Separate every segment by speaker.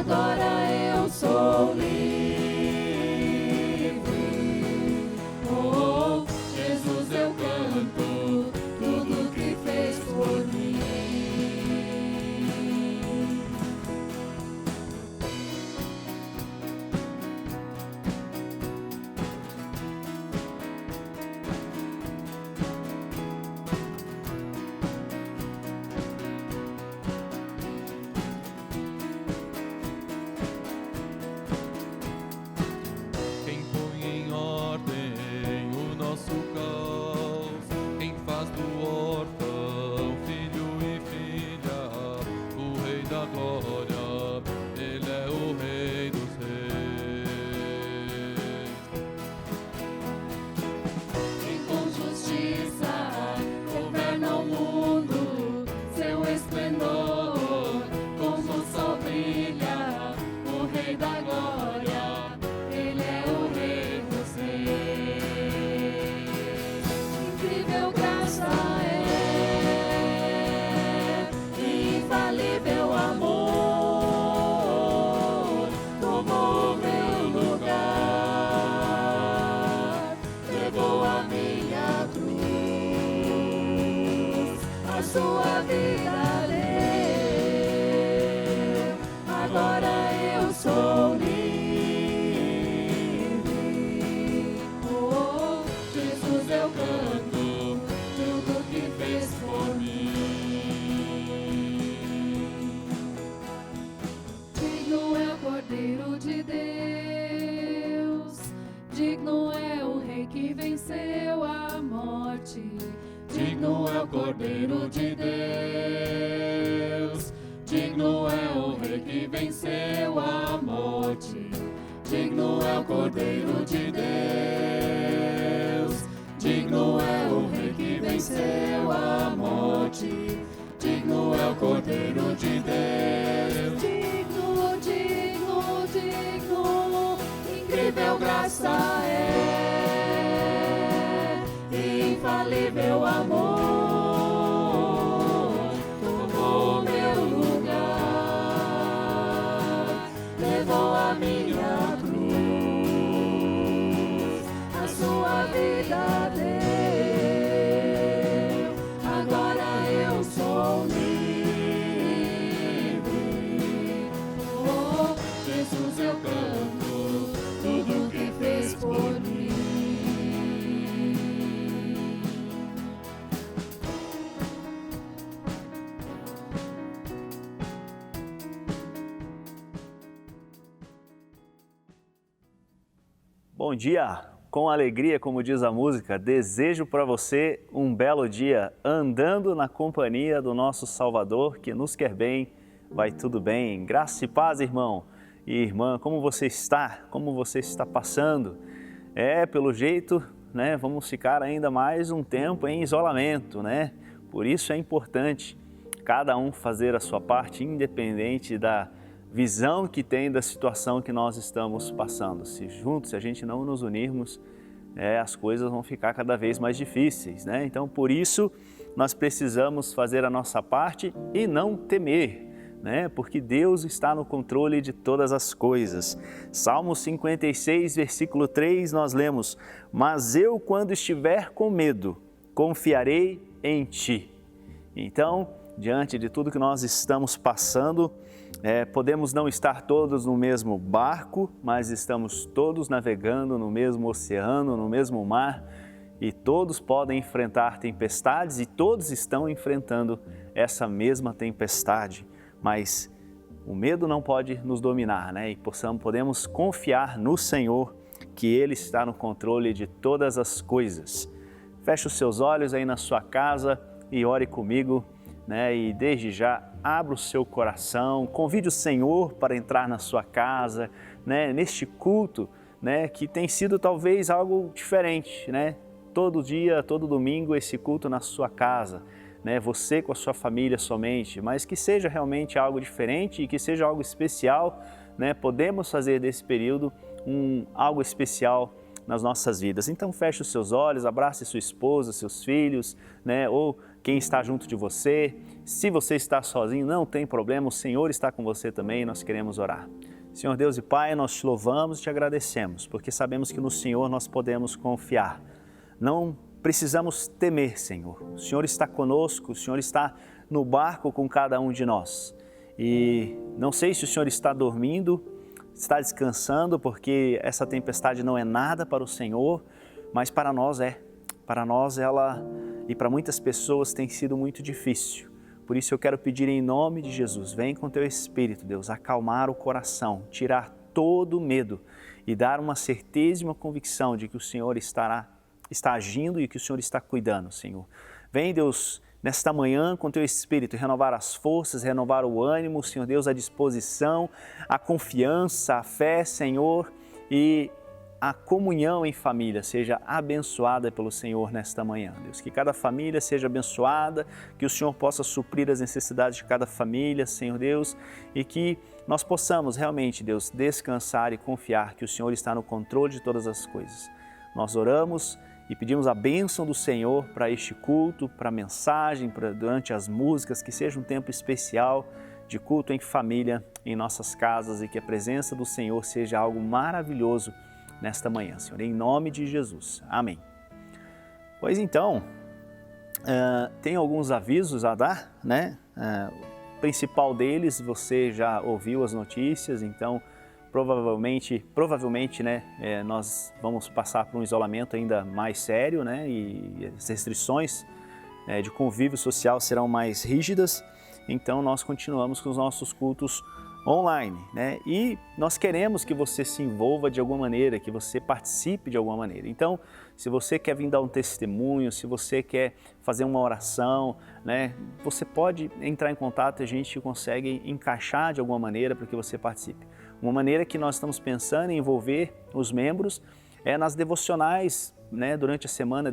Speaker 1: agora eu sou livre. Oh, Jesus, eu canto tudo que fez por mim.
Speaker 2: Quem põe em ordem o nosso caos, quem faz do órfão filho e filha, o Rei da Glória, Ele é o Rei dos Reis.
Speaker 1: Quem com justiça governa o mundo, seu esplendor como o sol brilha, o Rei da Glória, Ele é o Rei dos Reis. Incrível graça é, infalível amor, tomou meu lugar, levou a minha cruz, a sua vida deu, agora eu sou livre. Oh, Jesus, eu canto tudo que fez por mim. Digno é o Cordeiro de Deus, digno é o Rei que venceu a morte. Digno é o Cordeiro de Deus, digno é o Rei que venceu a morte. Digno é o Cordeiro de Deus, digno é o Rei que venceu a morte. Digno é o Cordeiro de Deus, digno, digno, digno, incrível graça é, infalível amor, tomou meu lugar, levou a minha cruz, a sua vida deu, agora eu sou livre. Oh, Jesus, eu canto tudo que fez por mim.
Speaker 3: Bom dia, com alegria, como diz a música, desejo para você um belo dia, andando na companhia do nosso Salvador, que nos quer bem, vai tudo bem. Graça e paz, irmão e irmã, como você está? Como você está passando? Pelo jeito, né, vamos ficar ainda mais um tempo em isolamento, né? Por isso é importante cada um fazer a sua parte, independente da visão que tem da situação que nós estamos passando. Se juntos, se a gente não nos unirmos, as coisas vão ficar cada vez mais difíceis, né? Então, por isso, nós precisamos fazer a nossa parte e não temer, né? Porque Deus está no controle de todas as coisas. Salmo 56, versículo 3, nós lemos: mas eu, quando estiver com medo, confiarei em Ti. Então, diante de tudo que nós estamos passando, podemos não estar todos no mesmo barco, mas estamos todos navegando no mesmo oceano, no mesmo mar, e todos podem enfrentar tempestades e todos estão enfrentando essa mesma tempestade. Mas o medo não pode nos dominar, né? E podemos confiar no Senhor, que Ele está no controle de todas as coisas. Feche os seus olhos aí na sua casa e ore comigo, né? E desde já abra o seu coração, convide o Senhor para entrar na sua casa, né? Neste culto, né? Que tem sido talvez algo diferente, né? Todo dia, todo domingo, esse culto na sua casa, né? Você com a sua família somente, mas que seja realmente algo diferente e que seja algo especial, né? Podemos fazer desse período algo especial nas nossas vidas. Então feche os seus olhos, abrace sua esposa, seus filhos, né? Ou quem está junto de você, Se você está sozinho, não tem problema, o Senhor está com você também e nós queremos orar. Senhor Deus e Pai, nós te louvamos e te agradecemos, porque sabemos que no Senhor nós podemos confiar. Não precisamos temer, Senhor. O Senhor está conosco, o Senhor está no barco com cada um de nós. E não sei se o Senhor está dormindo, está descansando, porque essa tempestade não é nada para o Senhor, mas para nós é. Para nós ela, e para muitas pessoas, tem sido muito difícil. Por isso eu quero pedir em nome de Jesus, vem com teu Espírito, Deus, acalmar o coração, tirar todo o medo e dar uma certeza e uma convicção de que o Senhor está agindo e que o Senhor está cuidando, Senhor. Vem, Deus, nesta manhã com teu Espírito, renovar as forças, renovar o ânimo, Senhor Deus, a disposição, a confiança, a fé, Senhor, e a comunhão em família seja abençoada pelo Senhor nesta manhã, Deus. Que cada família seja abençoada, que o Senhor possa suprir as necessidades de cada família, Senhor Deus, e que nós possamos realmente, Deus, descansar e confiar que o Senhor está no controle de todas as coisas. Nós oramos e pedimos a bênção do Senhor para este culto, para a mensagem, durante as músicas, que seja um tempo especial de culto em família, em nossas casas, e que a presença do Senhor seja algo maravilhoso nesta manhã, Senhor, em nome de Jesus. Amém. Pois então, tem alguns avisos a dar, né? O principal deles, você já ouviu as notícias, então provavelmente, né, nós vamos passar por um isolamento ainda mais sério, né? E as restrições de convívio social serão mais rígidas, então nós continuamos com os nossos cultos online, né? E nós queremos que você se envolva de alguma maneira, que você participe de alguma maneira. Então, se você quer vir dar um testemunho, se você quer fazer uma oração, né? Você pode entrar em contato e a gente consegue encaixar de alguma maneira para que você participe. Uma maneira que nós estamos pensando em envolver os membros é nas devocionais, né? Durante a semana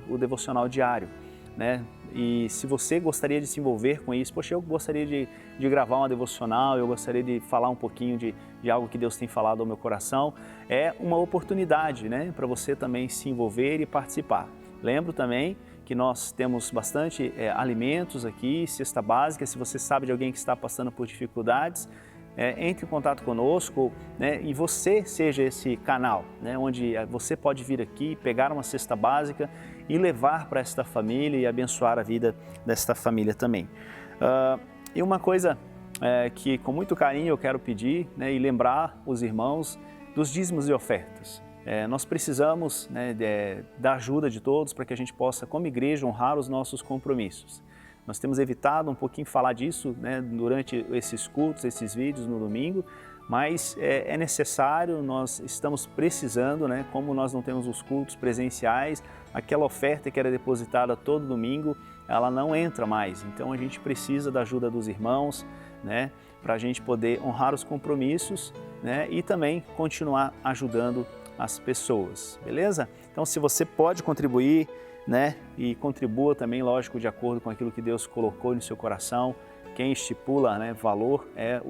Speaker 3: o devocional diário, né? E se você gostaria de se envolver com isso, poxa, eu gostaria de gravar uma devocional, eu gostaria de falar um pouquinho de algo que Deus tem falado ao meu coração, é uma oportunidade, né, para você também se envolver e participar. Lembro também que nós temos bastante alimentos aqui, cesta básica. Se você sabe de alguém que está passando por dificuldades, entre em contato conosco, né, e você seja esse canal, né, onde você pode vir aqui, pegar uma cesta básica e levar para esta família e abençoar a vida desta família também. E uma coisa que com muito carinho eu quero pedir, né, e lembrar os irmãos dos dízimos e ofertas. Nós precisamos, né, da ajuda de todos para que a gente possa, como igreja, honrar os nossos compromissos. Nós temos evitado um pouquinho falar disso, né, durante esses cultos, esses vídeos no domingo, mas é necessário, nós estamos precisando, né, como nós não temos os cultos presenciais, aquela oferta que era depositada todo domingo, ela não entra mais. Então a gente precisa da ajuda dos irmãos, né, para a gente poder honrar os compromissos, né, e também continuar ajudando as pessoas, beleza? Então se você pode contribuir, né, e contribua também, lógico, de acordo com aquilo que Deus colocou no seu coração. Quem estipula, né, valor é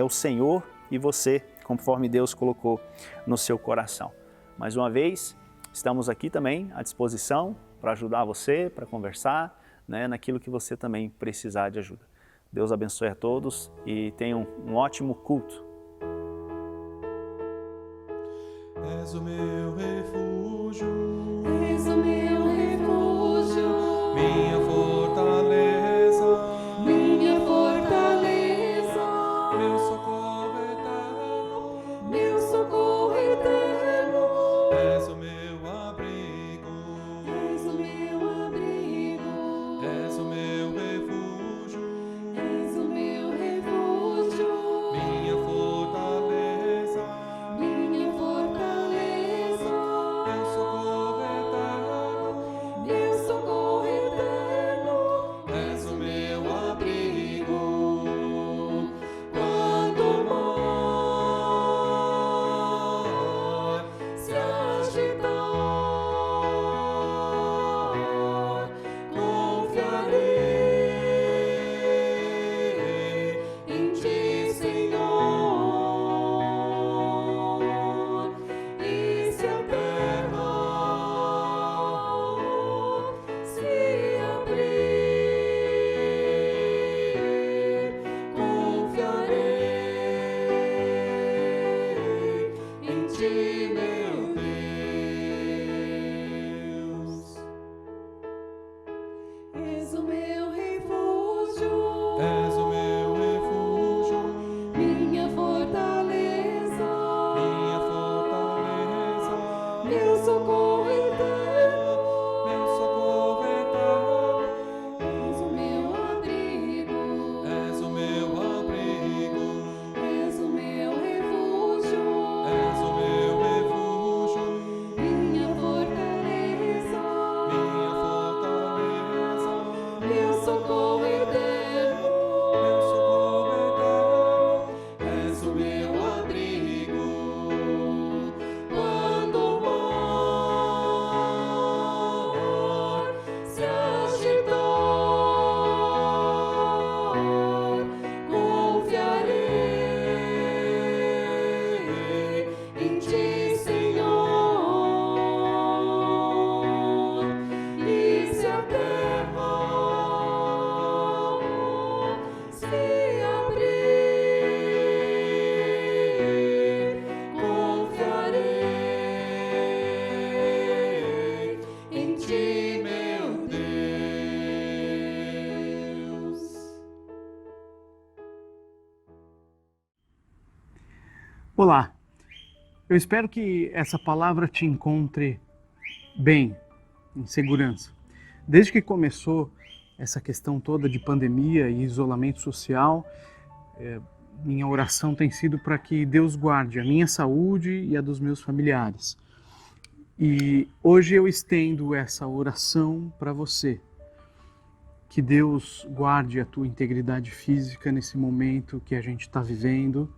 Speaker 3: o Senhor e você, conforme Deus colocou no seu coração. Mais uma vez, estamos aqui também à disposição para ajudar você, para conversar, né, naquilo que você também precisar de ajuda. Deus abençoe a todos e tenham um ótimo culto.
Speaker 2: És o meu refúgio,
Speaker 1: És o meu refúgio,
Speaker 2: minha fortaleza,
Speaker 1: minha fortaleza,
Speaker 2: meu socorro eterno.
Speaker 1: meu socorro eterno.
Speaker 2: És o meu abrigo,
Speaker 1: És o meu abrigo,
Speaker 2: és o meu refúgio,
Speaker 1: és o meu refúgio,
Speaker 2: minha fortaleza,
Speaker 1: minha fortaleza,
Speaker 2: meu socorro eterno.
Speaker 1: meu socorro eterno.
Speaker 4: Olá, eu espero que essa palavra te encontre bem, em segurança. Desde que começou essa questão toda de pandemia e isolamento social, minha oração tem sido para que Deus guarde a minha saúde e a dos meus familiares. E hoje eu estendo essa oração para você. Que Deus guarde a tua integridade física nesse momento que a gente está vivendo,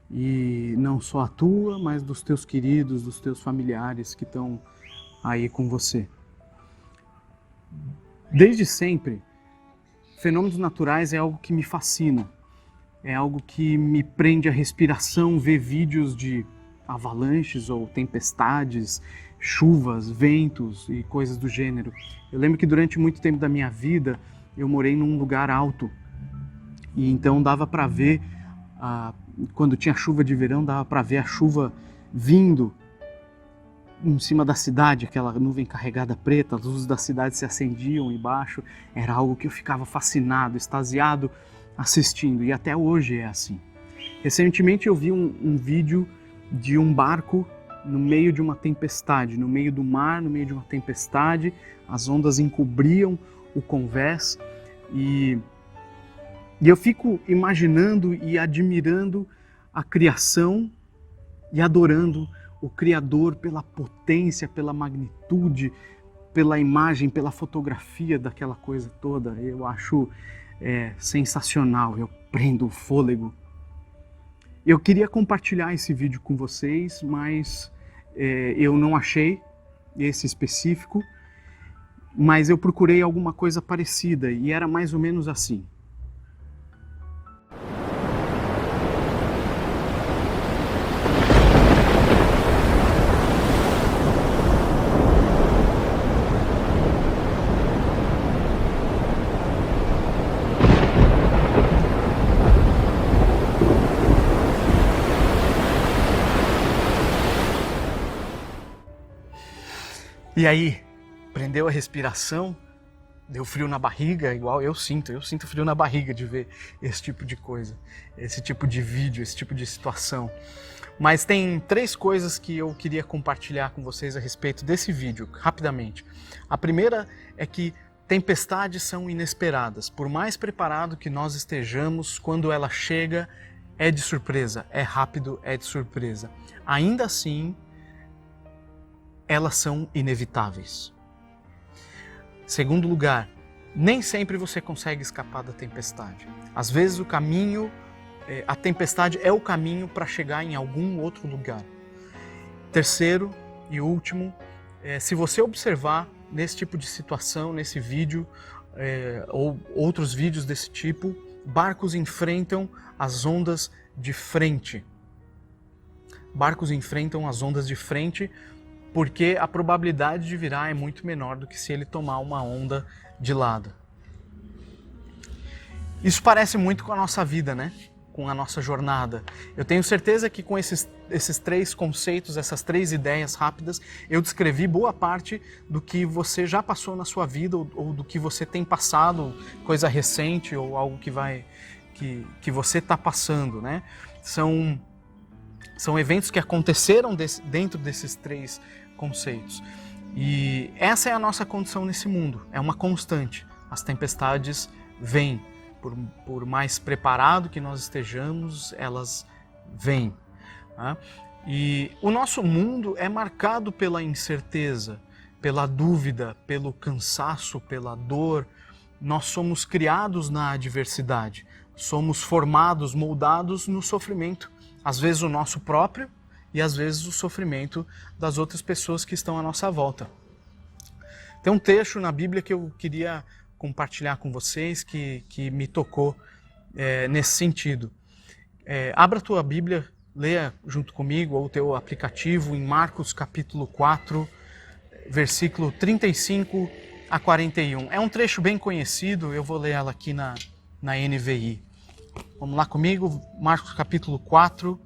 Speaker 4: e não só a tua, mas dos teus queridos, dos teus familiares que estão aí com você. Desde sempre, fenômenos naturais é algo que me fascina, é algo que me prende a respiração, ver vídeos de avalanches ou tempestades, chuvas, ventos e coisas do gênero. Eu lembro que durante muito tempo da minha vida eu morei num lugar alto e então dava para ver, quando tinha chuva de verão, dava para ver a chuva vindo em cima da cidade, aquela nuvem carregada preta, as luzes da cidade se acendiam embaixo. Era algo que eu ficava fascinado, extasiado assistindo, e até hoje é assim. Recentemente eu vi um vídeo de um barco no meio de uma tempestade, no meio do mar, no meio de uma tempestade, as ondas encobriam o convés e eu fico imaginando e admirando a criação e adorando o Criador pela potência, pela magnitude, pela imagem, pela fotografia daquela coisa toda. Eu acho sensacional, eu prendo o fôlego. Eu queria compartilhar esse vídeo com vocês, mas eu não achei esse específico, mas eu procurei alguma coisa parecida e era mais ou menos assim. E aí, prendeu a respiração, deu frio na barriga, igual eu sinto frio na barriga de ver esse tipo de coisa, esse tipo de vídeo, esse tipo de situação. Mas tem 3 coisas que eu queria compartilhar com vocês a respeito desse vídeo, rapidamente. A primeira é que tempestades são inesperadas. Por mais preparado que nós estejamos, quando ela chega, é de surpresa, é rápido, é de surpresa. Ainda assim, elas são inevitáveis. Segundo lugar, nem sempre você consegue escapar da tempestade. Às vezes a tempestade é o caminho para chegar em algum outro lugar. Terceiro e último, se você observar nesse tipo de situação, nesse vídeo ou outros vídeos desse tipo, barcos enfrentam as ondas de frente. Barcos enfrentam as ondas de frente porque a probabilidade de virar é muito menor do que se ele tomar uma onda de lado. Isso parece muito com a nossa vida, né? Com a nossa jornada. Eu tenho certeza que com esses 3 conceitos, essas 3 ideias rápidas, eu descrevi boa parte do que você já passou na sua vida ou do que você tem passado, coisa recente ou algo que você está passando, né? São eventos que aconteceram dentro desses 3 conceitos. E essa é a nossa condição nesse mundo, é uma constante. As tempestades vêm, por mais preparado que nós estejamos, elas vêm. Tá? E o nosso mundo é marcado pela incerteza, pela dúvida, pelo cansaço, pela dor. Nós somos criados na adversidade, somos formados, moldados no sofrimento. Às vezes o nosso próprio e às vezes o sofrimento das outras pessoas que estão à nossa volta. Tem um trecho na Bíblia que eu queria compartilhar com vocês que me tocou nesse sentido. Abra a tua Bíblia, leia junto comigo ou o teu aplicativo em Marcos capítulo 4, versículo 35 a 41. É um trecho bem conhecido, eu vou ler ela aqui na NVI. Vamos lá comigo, Marcos capítulo 4,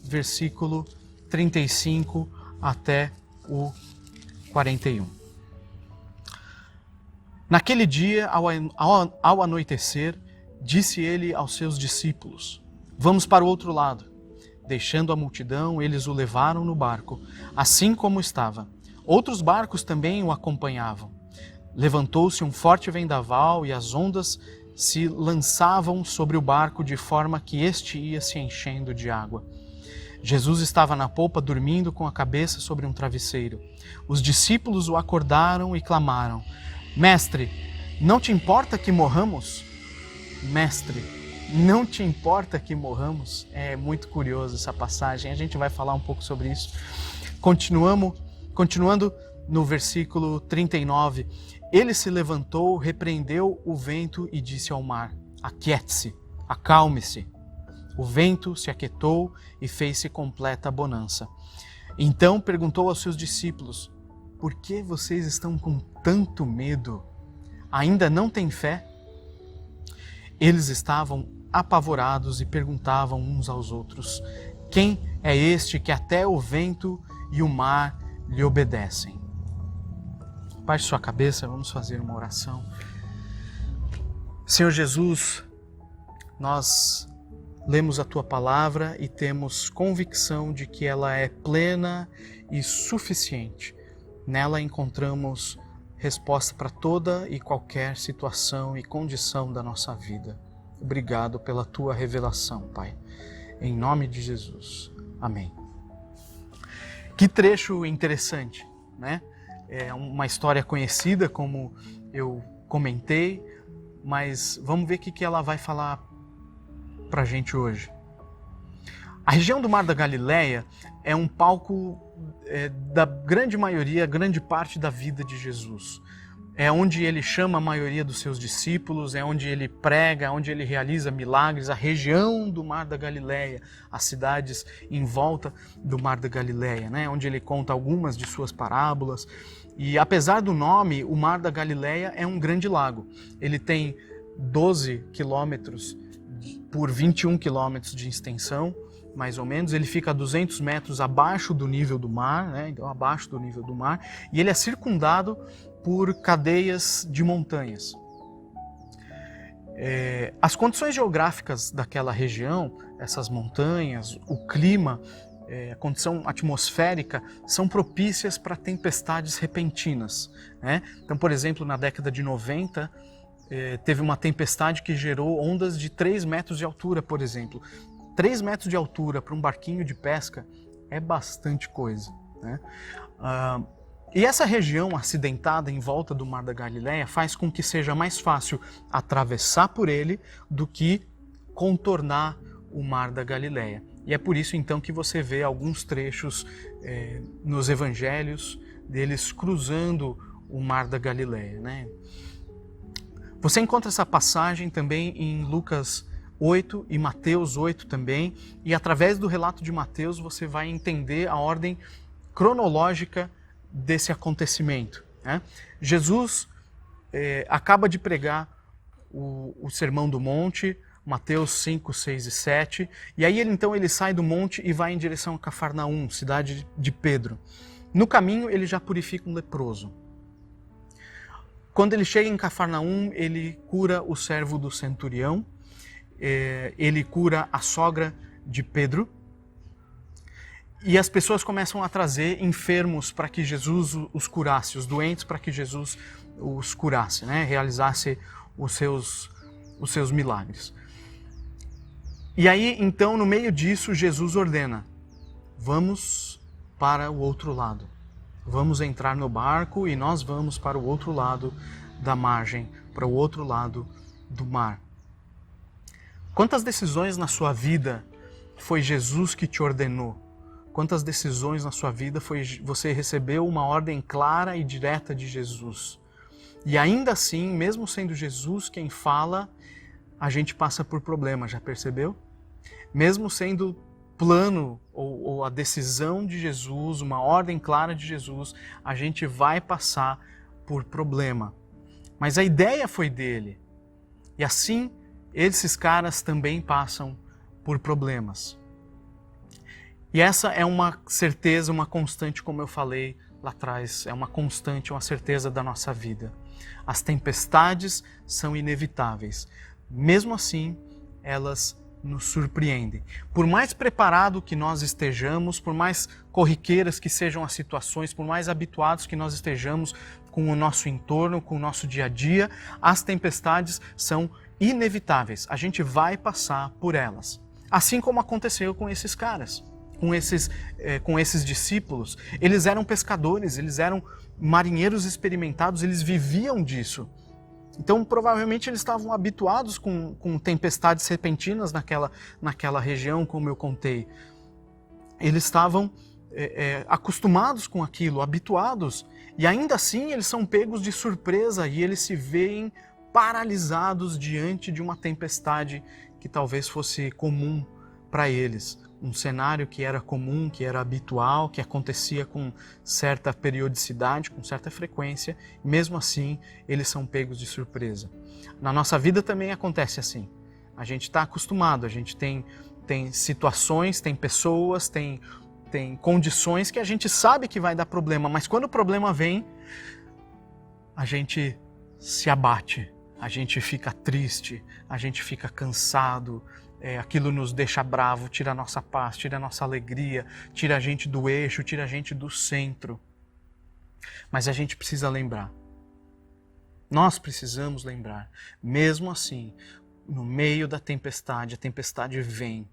Speaker 4: versículo 35 até o 41. Naquele dia, ao anoitecer, disse ele aos seus discípulos: vamos para o outro lado. Deixando a multidão, eles o levaram no barco, assim como estava. Outros barcos também o acompanhavam. Levantou-se um forte vendaval e as ondas se lançavam sobre o barco de forma que este ia se enchendo de água. Jesus estava na polpa dormindo com a cabeça sobre um travesseiro. Os discípulos o acordaram e clamaram: Mestre, não te importa que morramos? Mestre, não te importa que morramos? É muito curioso essa passagem, a gente vai falar um pouco sobre isso. Continuando no versículo 39, ele se levantou, repreendeu o vento e disse ao mar: Aquiete-se, acalme-se. O vento se aquietou e fez-se completa bonança. Então perguntou aos seus discípulos: Por que vocês estão com tanto medo? Ainda não têm fé? Eles estavam apavorados e perguntavam uns aos outros: Quem é este que até o vento e o mar lhe obedecem? Baixe sua cabeça, vamos fazer uma oração. Senhor Jesus, nós lemos a Tua palavra e temos convicção de que ela é plena e suficiente. Nela encontramos resposta para toda e qualquer situação e condição da nossa vida. Obrigado pela Tua revelação, Pai. Em nome de Jesus. Amém. Que trecho interessante, né? É uma história conhecida, como eu comentei, mas vamos ver o que ela vai falar para a gente hoje. A região do Mar da Galileia é um palco da grande maioria, grande parte da vida de Jesus. É onde ele chama a maioria dos seus discípulos, é onde ele prega, onde ele realiza milagres. A região do Mar da Galileia, as cidades em volta do Mar da Galileia, né? Onde ele conta algumas de suas parábolas. E apesar do nome, o Mar da Galileia é um grande lago. Ele tem 12 quilômetros por 21 quilômetros de extensão, mais ou menos. Ele fica a 200 metros abaixo do nível do mar, né? Então abaixo do nível do mar. E ele é circundado por cadeias de montanhas. As condições geográficas daquela região, essas montanhas, o clima, a condição atmosférica, são propícias para tempestades repentinas, né? Então, por exemplo, na década de 90, teve uma tempestade que gerou ondas de 3 metros de altura, por exemplo. 3 metros de altura para um barquinho de pesca é bastante coisa, né? E essa região acidentada em volta do Mar da Galileia faz com que seja mais fácil atravessar por ele do que contornar o Mar da Galileia. E é por isso então que você vê alguns trechos nos evangelhos deles cruzando o Mar da Galileia, né? Você encontra essa passagem também em Lucas 8 e Mateus 8 também, e através do relato de Mateus você vai entender a ordem cronológica desse acontecimento, né? Jesus acaba de pregar o Sermão do Monte, Mateus 5, 6 e 7, e aí ele sai do monte e vai em direção a Cafarnaum, cidade de Pedro. No caminho ele já purifica um leproso. Quando ele chega em Cafarnaum, ele cura o servo do centurião, ele cura a sogra de Pedro, e as pessoas começam a trazer enfermos para que Jesus os curasse, os doentes para que Jesus os curasse, né? Realizasse os seus milagres. E aí, então, no meio disso, Jesus ordena: vamos para o outro lado. Vamos entrar no barco e nós vamos para o outro lado da margem, para o outro lado do mar. Quantas decisões na sua vida foi Jesus que te ordenou? Quantas decisões na sua vida você recebeu uma ordem clara e direta de Jesus? E ainda assim, mesmo sendo Jesus quem fala, a gente passa por problemas, já percebeu? Mesmo sendo plano ou a decisão de Jesus, uma ordem clara de Jesus, a gente vai passar por problema. Mas a ideia foi dele. E assim, esses caras também passam por problemas. E essa é uma certeza, uma constante, como eu falei lá atrás, é uma constante, uma certeza da nossa vida. As tempestades são inevitáveis. Mesmo assim, elas nos surpreendem. Por mais preparado que nós estejamos, por mais corriqueiras que sejam as situações, por mais habituados que nós estejamos com o nosso entorno, com o nosso dia a dia, as tempestades são inevitáveis. A gente vai passar por elas. Assim como aconteceu com esses caras, com esses discípulos. Eles eram pescadores, eles eram marinheiros experimentados, eles viviam disso. Então, provavelmente, eles estavam habituados com tempestades repentinas naquela região, como eu contei. Eles estavam acostumados com aquilo, habituados. E ainda assim, eles são pegos de surpresa e eles se veem paralisados diante de uma tempestade que talvez fosse comum para eles. Um cenário que era comum, que era habitual, que acontecia com certa periodicidade, com certa frequência. Mesmo assim, eles são pegos de surpresa. Na nossa vida também acontece assim. A gente está acostumado, a gente tem situações, tem pessoas, tem condições que a gente sabe que vai dar problema, mas quando o problema vem, a gente se abate, a gente fica triste, a gente fica cansado, aquilo nos deixa bravo, tira a nossa paz, tira a nossa alegria, tira a gente do eixo, tira a gente do centro. Mas a gente precisa lembrar. Nós precisamos lembrar. Mesmo assim, no meio da tempestade, a tempestade vem.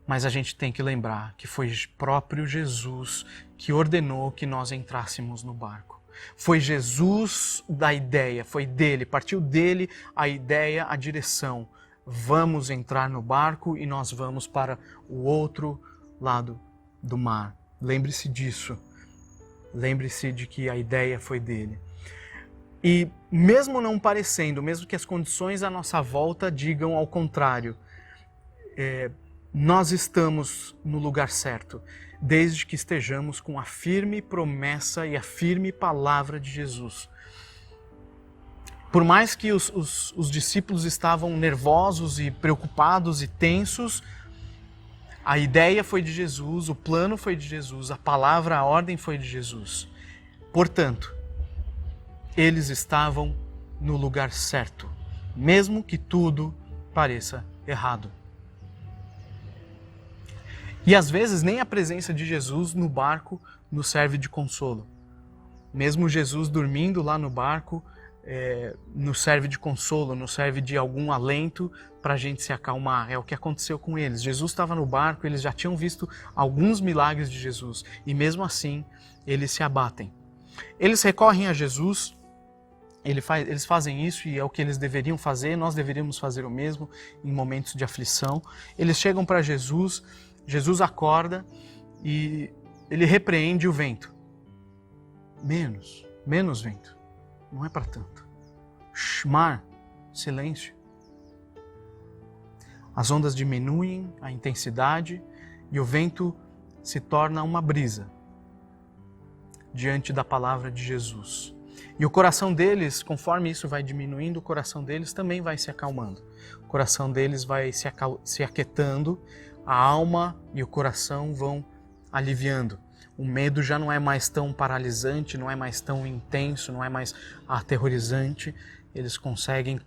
Speaker 4: Mas a gente tem que lembrar que foi próprio Jesus que ordenou que nós entrássemos no barco. Foi Jesus da ideia, foi dele, partiu dele a ideia, a direção. Vamos entrar no barco e nós vamos para o outro lado do mar. Lembre-se disso. Lembre-se de que a ideia foi dele. E mesmo não parecendo, mesmo que as condições à nossa volta digam ao contrário, nós estamos no lugar certo, desde que estejamos com a firme promessa e a firme palavra de Jesus. Por mais que os discípulos estavam nervosos e preocupados e tensos, a ideia foi de Jesus, o plano foi de Jesus, a palavra, a ordem foi de Jesus. Portanto, eles estavam no lugar certo, mesmo que tudo pareça errado. E às vezes nem a presença de Jesus no barco nos serve de consolo. Mesmo Jesus dormindo lá no barco, nos serve de consolo, nos serve de algum alento para a gente se acalmar. É o que aconteceu com eles. Jesus estava no barco, eles já tinham visto alguns milagres de Jesus e mesmo assim eles se abatem. Eles recorrem a Jesus, eles fazem isso e é o que eles deveriam fazer, nós deveríamos fazer o mesmo em momentos de aflição. Eles chegam para Jesus, Jesus acorda e ele repreende o vento. Menos vento. Não é para tanto. Mar, silêncio. As ondas diminuem a intensidade e o vento se torna uma brisa diante da palavra de Jesus. E o coração deles, conforme isso vai diminuindo, o coração deles também vai se acalmando. O coração deles vai se aquietando, a alma e o coração vão aliviando. O medo já não é mais tão paralisante, não é mais tão intenso, não é mais aterrorizante. Eles conseguem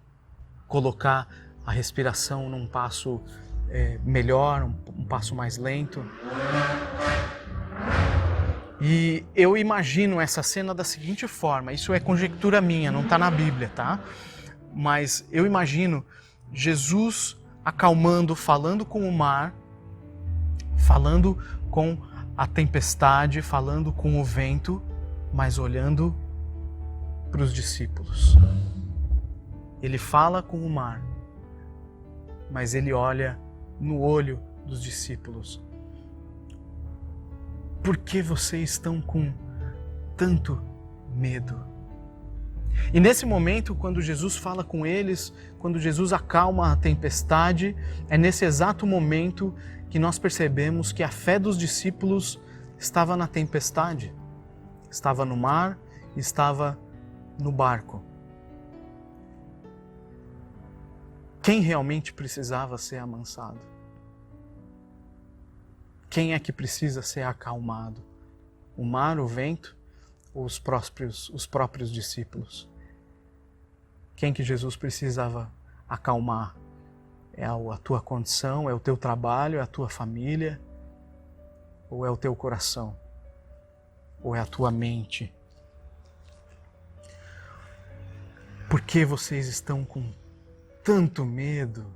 Speaker 4: colocar a respiração num passo melhor, um passo mais lento. E eu imagino essa cena da seguinte forma, isso é conjectura minha, não está na Bíblia, tá? Mas eu imagino Jesus acalmando, falando com o mar, falando com a tempestade, falando com o vento, mas olhando para os discípulos. Ele fala com o mar, mas ele olha no olho dos discípulos. Por que vocês estão com tanto medo? E nesse momento, quando Jesus fala com eles, quando Jesus acalma a tempestade, é nesse exato momento que nós percebemos que a fé dos discípulos estava na tempestade, estava no mar, estava no barco. Quem realmente precisava ser amansado? Quem é que precisa ser acalmado? O mar, o vento ou os próprios discípulos? Quem que Jesus precisava acalmar? É a tua condição, é o teu trabalho, é a tua família? Ou é o teu coração? Ou é a tua mente? Por que vocês estão com tanto medo?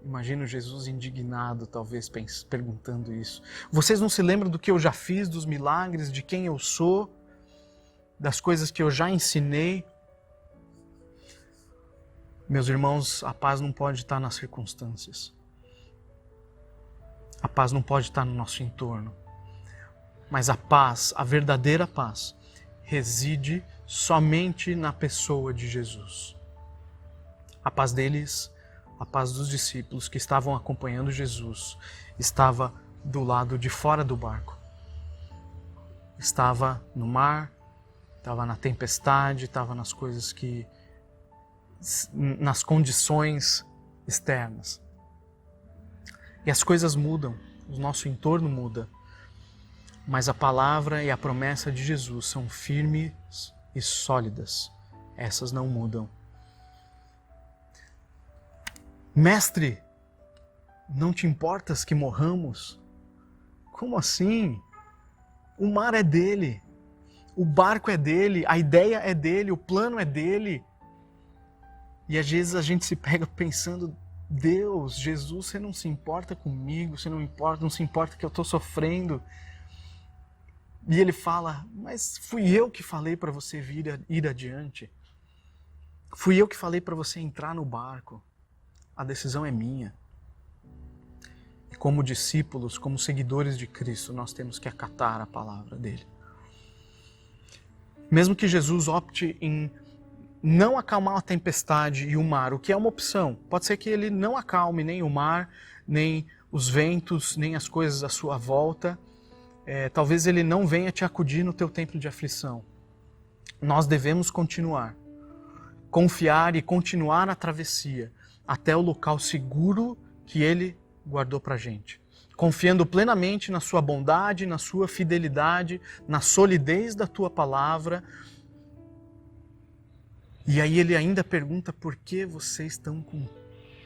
Speaker 4: Imagino Jesus indignado, talvez, perguntando isso. Vocês não se lembram do que eu já fiz, dos milagres, de quem eu sou, das coisas que eu já ensinei? Meus irmãos, a paz não pode estar nas circunstâncias. A paz não pode estar no nosso entorno. Mas a paz, a verdadeira paz, reside somente na pessoa de Jesus. A paz deles, a paz dos discípulos que estavam acompanhando Jesus, estava do lado de fora do barco. Estava no mar, estava na tempestade, estava nas coisas que... nas condições externas. E as coisas mudam, o nosso entorno muda. Mas a palavra e a promessa de Jesus são firmes e sólidas. Essas não mudam. Mestre, não te importas que morramos? Como assim? O mar é dele, o barco é dele, a ideia é dele, o plano é dele. E às vezes a gente se pega pensando, Deus, Jesus, você não se importa comigo, você não se importa que eu estou sofrendo. E ele fala, mas fui eu que falei para você ir adiante. Fui eu que falei para você entrar no barco. A decisão é minha. E como discípulos, como seguidores de Cristo, nós temos que acatar a palavra dele. Mesmo que Jesus opte em não acalmar a tempestade e o mar, o que é uma opção. Pode ser que ele não acalme nem o mar, nem os ventos, nem as coisas à sua volta. Talvez ele não venha te acudir no teu tempo de aflição. Nós devemos continuar, confiar e continuar a travessia até o local seguro que ele guardou para a gente. Confiando plenamente na sua bondade, na sua fidelidade, na solidez da tua palavra. E aí ele ainda pergunta por que vocês estão com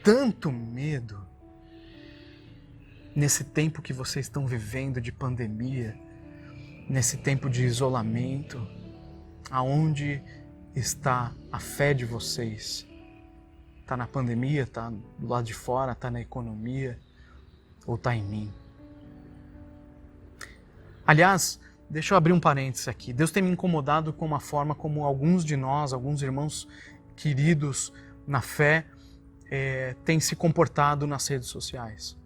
Speaker 4: tanto medo nesse tempo que vocês estão vivendo de pandemia, nesse tempo de isolamento, aonde está a fé de vocês? Está na pandemia, está do lado de fora, está na economia ou está em mim? Aliás, deixa eu abrir um parênteses aqui. Deus tem me incomodado com uma forma como alguns de nós, alguns irmãos queridos na fé, têm se comportado nas redes sociais.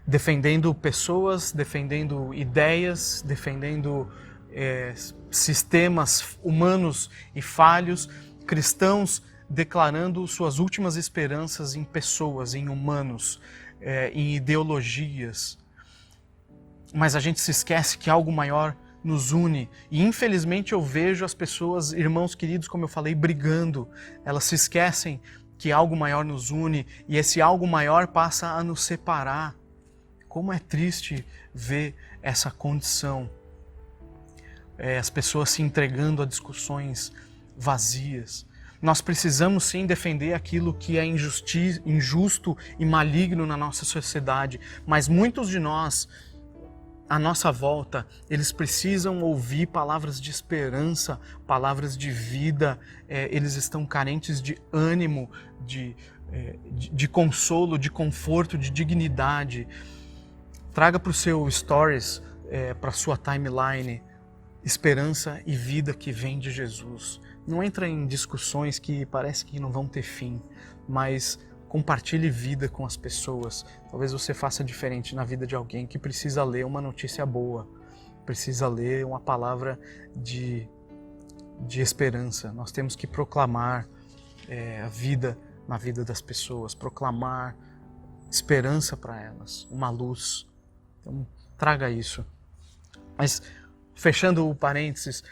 Speaker 4: Defendendo pessoas, defendendo ideias, defendendo sistemas humanos e falhos, cristãos declarando suas últimas esperanças em pessoas, em humanos, em ideologias. Mas a gente se esquece que algo maior nos une. E infelizmente eu vejo as pessoas, irmãos queridos, como eu falei, brigando. Elas se esquecem que algo maior nos une e esse algo maior passa a nos separar. Como é triste ver essa condição. As pessoas se entregando a discussões vazias. Nós precisamos sim defender aquilo que é injusto e maligno na nossa sociedade, mas muitos de nós, à nossa volta, eles precisam ouvir palavras de esperança, palavras de vida, eles estão carentes de ânimo, de consolo, de conforto, de dignidade. Traga para o seu stories, para a sua timeline, esperança e vida que vem de Jesus. Não entra em discussões que parece que não vão ter fim, mas compartilhe vida com as pessoas. Talvez você faça diferente na vida de alguém que precisa ler uma notícia boa, precisa ler uma palavra de esperança. Nós temos que proclamar a vida na vida das pessoas, proclamar esperança para elas, uma luz. Então, traga isso. Mas, fechando o parênteses,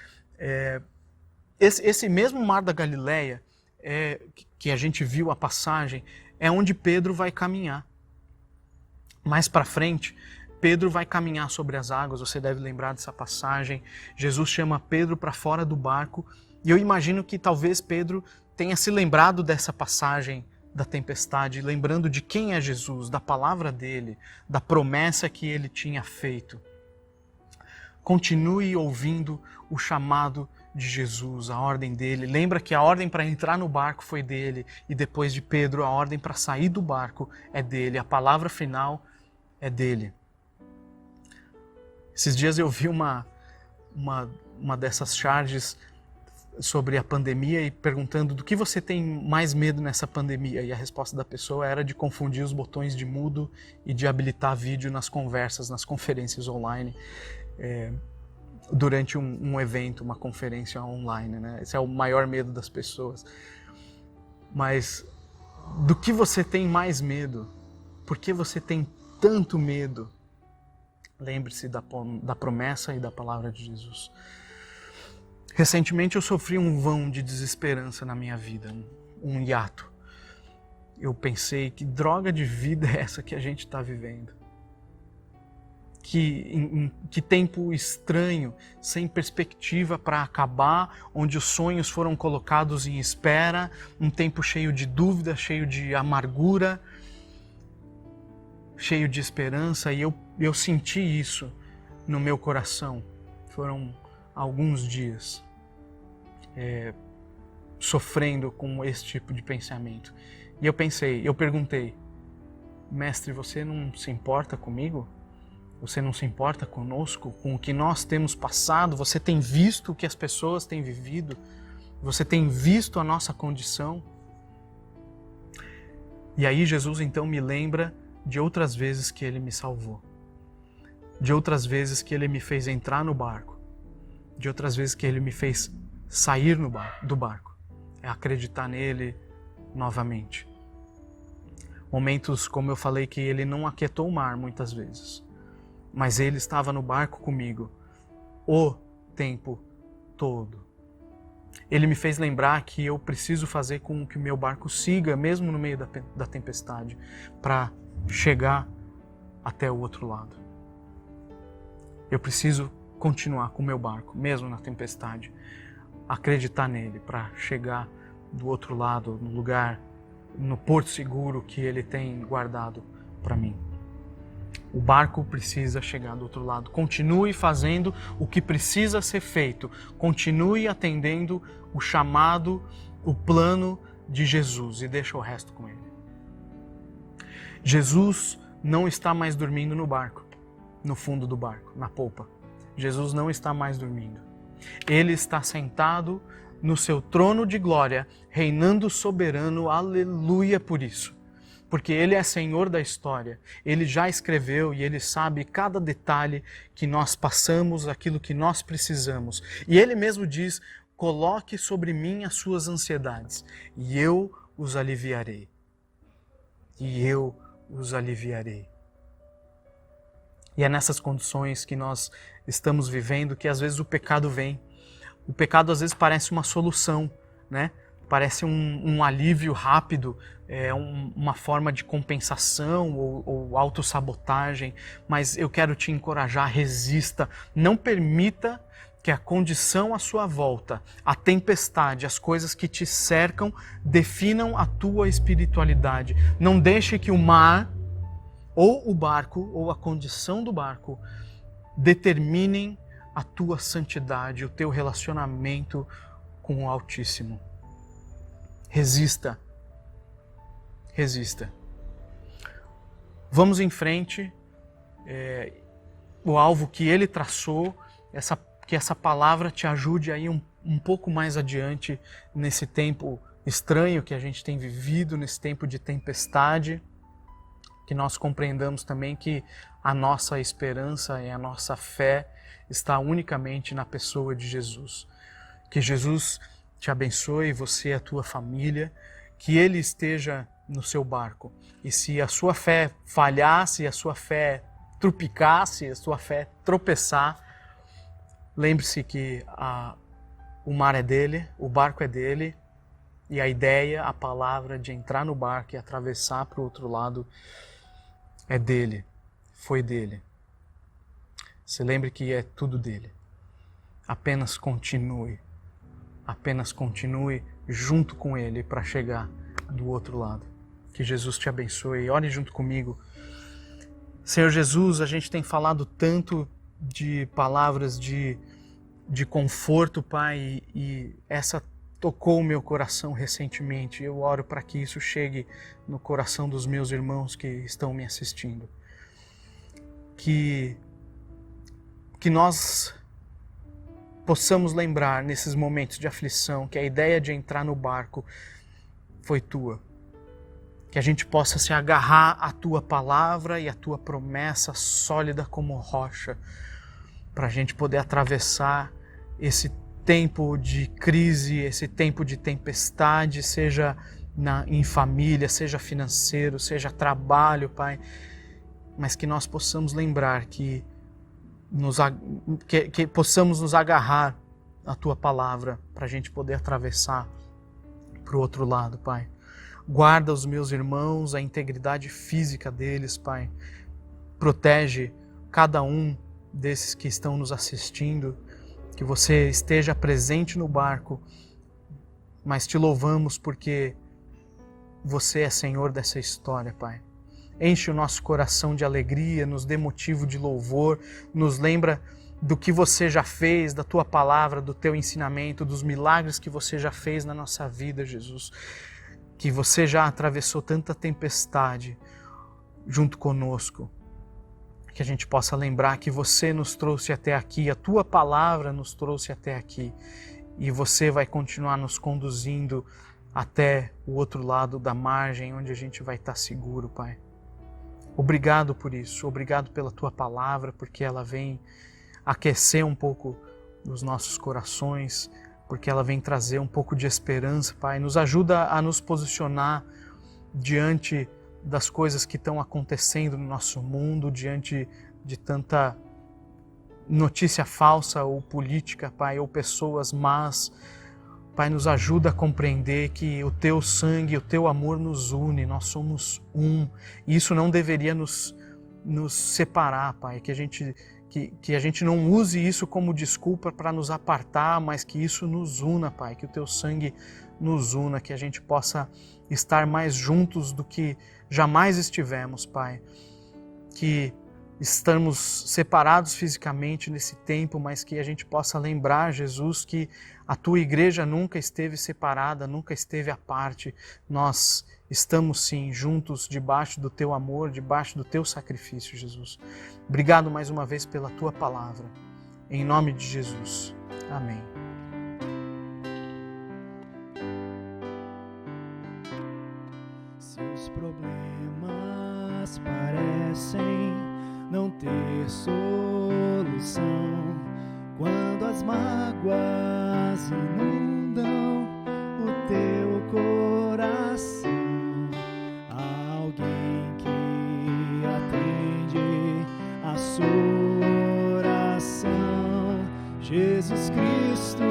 Speaker 4: esse mesmo mar da Galileia, que a gente viu a passagem, é onde Pedro vai caminhar. Mais para frente, Pedro vai caminhar sobre as águas, você deve lembrar dessa passagem. Jesus chama Pedro para fora do barco, e eu imagino que talvez Pedro tenha se lembrado dessa passagem da tempestade, lembrando de quem é Jesus, da palavra dele, da promessa que ele tinha feito. Continue ouvindo o chamado de Jesus, a ordem dele. Lembra que a ordem para entrar no barco foi dele, e depois de Pedro, a ordem para sair do barco é dele, a palavra final é dele. Esses dias eu vi uma dessas charges sobre a pandemia e perguntando do que você tem mais medo nessa pandemia, e a resposta da pessoa era de confundir os botões de mudo e de habilitar vídeo nas conversas, nas conferências online, durante um evento, uma conferência online, né? Esse é o maior medo das pessoas. Mas do que você tem mais medo? Por que você tem tanto medo? Lembre-se da promessa e da palavra de Jesus. Recentemente eu sofri um vão de desesperança na minha vida, um hiato. Eu pensei, que droga de vida é essa que a gente está vivendo? Que tempo estranho, sem perspectiva para acabar, onde os sonhos foram colocados em espera, um tempo cheio de dúvida, cheio de amargura, cheio de esperança, e eu senti isso no meu coração. Foram alguns dias sofrendo com esse tipo de pensamento. E eu perguntei, mestre, você não se importa comigo? Você não se importa conosco, com o que nós temos passado? Você tem visto o que as pessoas têm vivido? Você tem visto a nossa condição? E aí Jesus então me lembra de outras vezes que Ele me salvou. De outras vezes que Ele me fez entrar no barco. De outras vezes que Ele me fez sair do barco. É acreditar nele novamente. Momentos, como eu falei, que Ele não aquietou o mar muitas vezes. Mas Ele estava no barco comigo o tempo todo. Ele me fez lembrar que eu preciso fazer com que o meu barco siga, mesmo no meio da tempestade, para chegar até o outro lado. Eu preciso continuar com o meu barco, mesmo na tempestade, acreditar nele para chegar do outro lado, no lugar, no porto seguro que Ele tem guardado para mim. O barco precisa chegar do outro lado. Continue fazendo o que precisa ser feito. Continue atendendo o chamado, o plano de Jesus, e deixa o resto com Ele. Jesus não está mais dormindo no barco, no fundo do barco, na polpa. Jesus não está mais dormindo. Ele está sentado no seu trono de glória, reinando soberano, aleluia por isso. Porque Ele é Senhor da história, Ele já escreveu e Ele sabe cada detalhe que nós passamos, aquilo que nós precisamos. E Ele mesmo diz, coloque sobre mim as suas ansiedades e eu os aliviarei. E eu os aliviarei. E é nessas condições que nós estamos vivendo que às vezes o pecado vem. O pecado às vezes parece uma solução, né? Parece um alívio rápido, uma forma de compensação ou autossabotagem, mas eu quero te encorajar, resista, não permita que a condição à sua volta, a tempestade, as coisas que te cercam, definam a tua espiritualidade. Não deixe que o mar, ou o barco, ou a condição do barco, determinem a tua santidade, o teu relacionamento com o Altíssimo. Resista. Resista. Vamos em frente. O alvo que Ele traçou, que essa palavra te ajude aí um pouco mais adiante nesse tempo estranho que a gente tem vivido, nesse tempo de tempestade, que nós compreendamos também que a nossa esperança e a nossa fé está unicamente na pessoa de Jesus. Que Jesus te abençoe, você e a tua família, que Ele esteja no seu barco. E se a sua fé falhar, se a sua fé trupicar, se a sua fé tropeçar, lembre-se que o mar é dele, o barco é dele, e a ideia, a palavra de entrar no barco e atravessar para o outro lado é dele, foi dele. Se lembre que é tudo dele. Apenas continue junto com Ele para chegar do outro lado. Que Jesus te abençoe. Ore junto comigo. Senhor Jesus, a gente tem falado tanto de palavras de conforto, Pai, e essa tocou o meu coração recentemente. Eu oro para que isso chegue no coração dos meus irmãos que estão me assistindo. Que nós possamos lembrar nesses momentos de aflição que a ideia de entrar no barco foi tua. Que a gente possa se agarrar à tua palavra e à tua promessa sólida como rocha, para a gente poder atravessar esse tempo de crise, esse tempo de tempestade, seja em família, seja financeiro, seja trabalho, Pai, mas que nós possamos lembrar que possamos nos agarrar à tua palavra para a gente poder atravessar para o outro lado, Pai. Guarda os meus irmãos, a integridade física deles, Pai. Protege cada um desses que estão nos assistindo, que você esteja presente no barco, mas te louvamos porque você é Senhor dessa história, Pai. Enche o nosso coração de alegria, nos dê motivo de louvor, nos lembra do que você já fez, da tua palavra, do teu ensinamento, dos milagres que você já fez na nossa vida, Jesus. Que você já atravessou tanta tempestade junto conosco. Que a gente possa lembrar que você nos trouxe até aqui, a tua palavra nos trouxe até aqui. E você vai continuar nos conduzindo até o outro lado da margem, onde a gente vai estar seguro, Pai. Obrigado por isso, obrigado pela tua palavra, porque ela vem aquecer um pouco os nossos corações, porque ela vem trazer um pouco de esperança, Pai. Nos ajuda a nos posicionar diante das coisas que estão acontecendo no nosso mundo, diante de tanta notícia falsa ou política, Pai, ou pessoas más. Pai, nos ajuda a compreender que o teu sangue, o teu amor nos une, nós somos um. E isso não deveria nos separar, Pai, que a gente não use isso como desculpa para nos apartar, mas que isso nos una, Pai, que o teu sangue nos una, que a gente possa estar mais juntos do que jamais estivemos, Pai. Que estamos separados fisicamente nesse tempo, mas que a gente possa lembrar, Jesus, que a tua igreja nunca esteve separada, nunca esteve à parte. Nós estamos sim juntos debaixo do teu amor, debaixo do teu sacrifício, Jesus. Obrigado mais uma vez pela tua palavra. Em nome de Jesus. Amém.
Speaker 5: Seus problemas parecem não ter solução quando as mágoas inundam o teu coração. Há alguém que atende a sua oração. Jesus Cristo,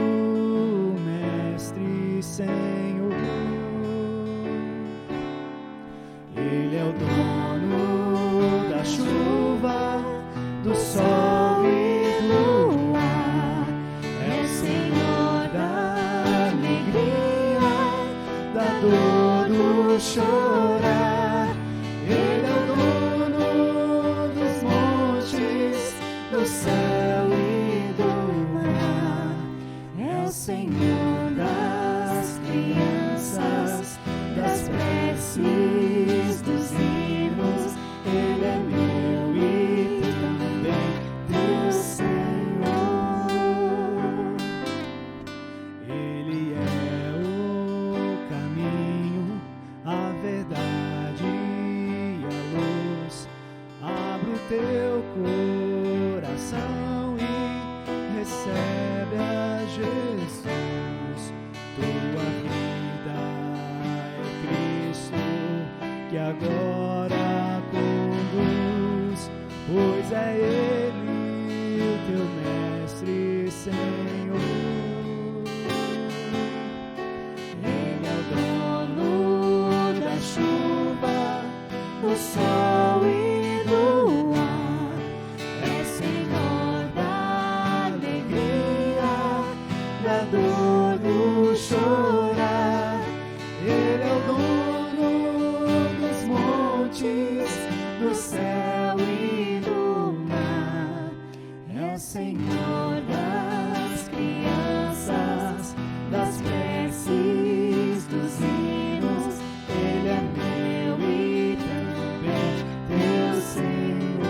Speaker 5: Mestre e Senhor. Ele é o dono da chuva, do sol e do ar. É o Senhor da alegria, da dor, do chorar. Ele é o dono dos montes, do céu e do mar. É o Senhor das crianças, das preces, dos hinos. Ele é meu e também teu Senhor. Ele é o caminho, a verdade e a luz. Abre o teu coração e recebe a Jesus. Tua vida é Cristo que agora conduz, pois é Ele o teu Mestre e Senhor. Ele é o dono da chuva, do sol e do ar. É Senhor da alegria, da dor, do chorar. Ele é o dono Senhor das crianças, das preces, dos hinos, Ele é meu e também teu Senhor.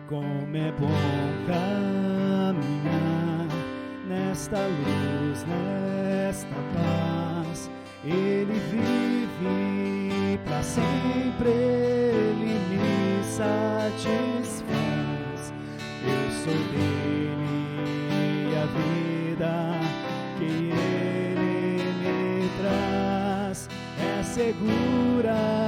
Speaker 5: Como é bom caminhar nesta luz, nesta paz, Ele vive para sempre, Ele me satisfaz. Eu sou dele e a vida que Ele me traz é segura